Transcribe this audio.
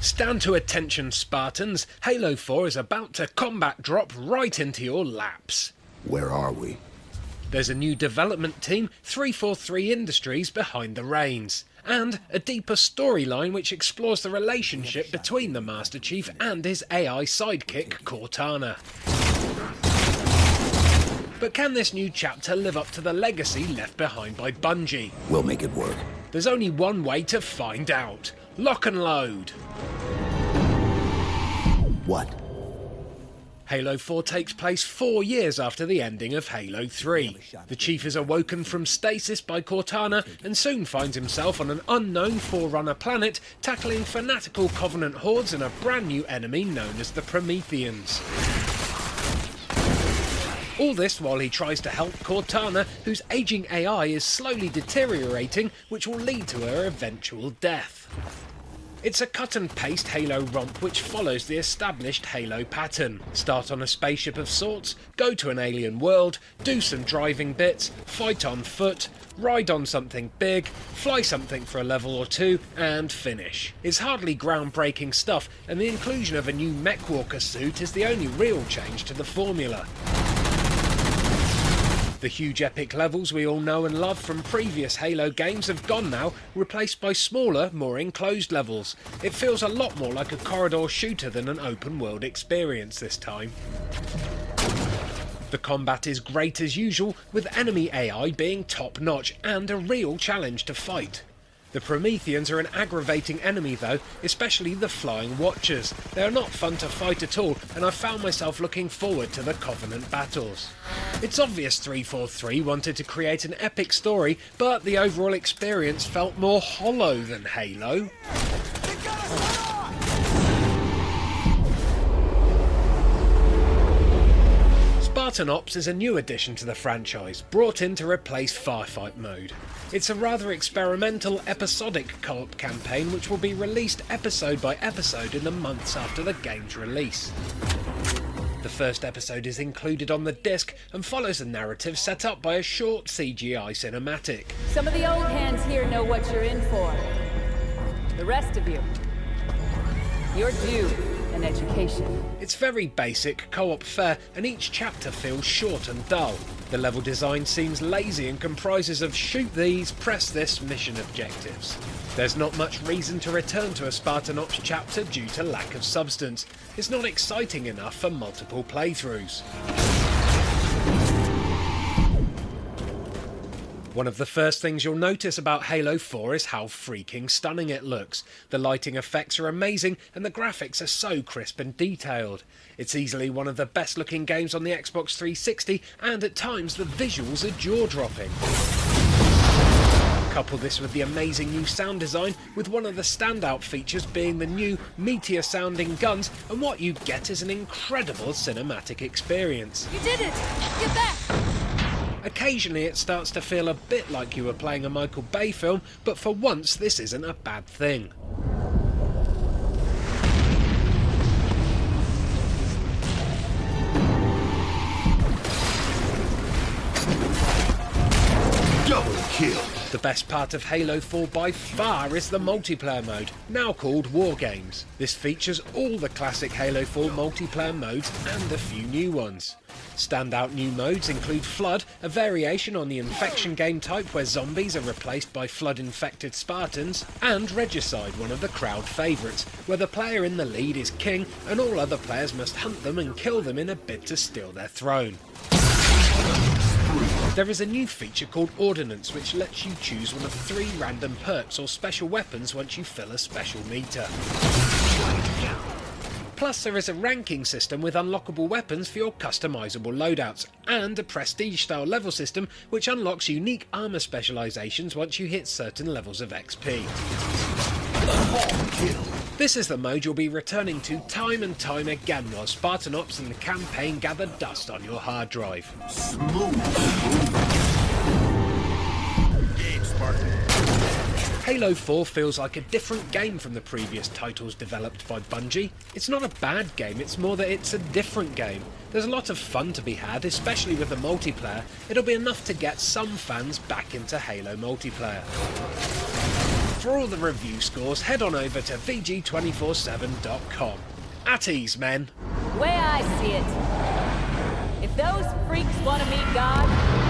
Stand to attention, Spartans. Halo 4 is about to combat drop right into your laps. Where are we? There's a new development team, 343 Industries, behind the reins, and a deeper storyline which explores the relationship between the Master Chief and his AI sidekick, Cortana. But can this new chapter live up to the legacy left behind by Bungie? We'll make it work. There's only one way to find out. Lock and load. What? Halo 4 takes place 4 years after the ending of Halo 3. The Chief is awoken from stasis by Cortana and soon finds himself on an unknown Forerunner planet tackling fanatical Covenant hordes and a brand new enemy known as the Prometheans. All this while he tries to help Cortana, whose aging AI is slowly deteriorating, which will lead to her eventual death. It's a cut and paste Halo romp which follows the established Halo pattern. Start on a spaceship of sorts, go to an alien world, do some driving bits, fight on foot, ride on something big, fly something for a level or two, and finish. It's hardly groundbreaking stuff, and the inclusion of a new Mechwalker suit is the only real change to the formula. The huge epic levels we all know and love from previous Halo games have gone now, replaced by smaller, more enclosed levels. It feels a lot more like a corridor shooter than an open world experience this time. The combat is great as usual, with enemy AI being top notch and a real challenge to fight. The Prometheans are an aggravating enemy though, especially the Flying Watchers. They are not fun to fight at all, and I found myself looking forward to the Covenant battles. It's obvious 343 wanted to create an epic story, but the overall experience felt more hollow than Halo. Spartan Ops is a new addition to the franchise, brought in to replace Firefight mode. It's a rather experimental, episodic co-op campaign which will be released episode by episode in the months after the game's release. The first episode is included on the disc and follows a narrative set up by a short CGI cinematic. Some of the old hands here know what you're in for. The rest of you, you're due an education. It's very basic co-op fare and each chapter feels short and dull. The level design seems lazy and comprises of shoot these, press this mission objectives. There's not much reason to return to a Spartan Ops chapter due to lack of substance. It's not exciting enough for multiple playthroughs. One of the first things you'll notice about Halo 4 is how freaking stunning it looks. The lighting effects are amazing and the graphics are so crisp and detailed. It's easily one of the best looking games on the Xbox 360 and at times the visuals are jaw-dropping. Couple this with the amazing new sound design, with one of the standout features being the new Meteor sounding guns, and what you get is an incredible cinematic experience. You did it! Get back! Occasionally it starts to feel a bit like you were playing a Michael Bay film, but for once this isn't a bad thing. Double kill! The best part of Halo 4 by far is the multiplayer mode, now called War Games. This features all the classic Halo 4 multiplayer modes and a few new ones. Standout new modes include Flood, a variation on the Infection game type where zombies are replaced by Flood-infected Spartans, and Regicide, one of the crowd favourites, where the player in the lead is king and all other players must hunt them and kill them in a bid to steal their throne. There is a new feature called Ordnance which lets you choose one of 3 random perks or special weapons once you fill a special meter. Plus there is a ranking system with unlockable weapons for your customisable loadouts, and a prestige style level system which unlocks unique armour specialisations once you hit certain levels of XP. This is the mode you'll be returning to time and time again while Spartan Ops and the campaign gather dust on your hard drive. Halo 4 feels like a different game from the previous titles developed by Bungie. It's not a bad game, it's more that it's a different game. There's a lot of fun to be had, especially with the multiplayer. It'll be enough to get some fans back into Halo multiplayer. For all the review scores, head on over to VG247.com. At ease, men. The way I see it, if those freaks want to meet God,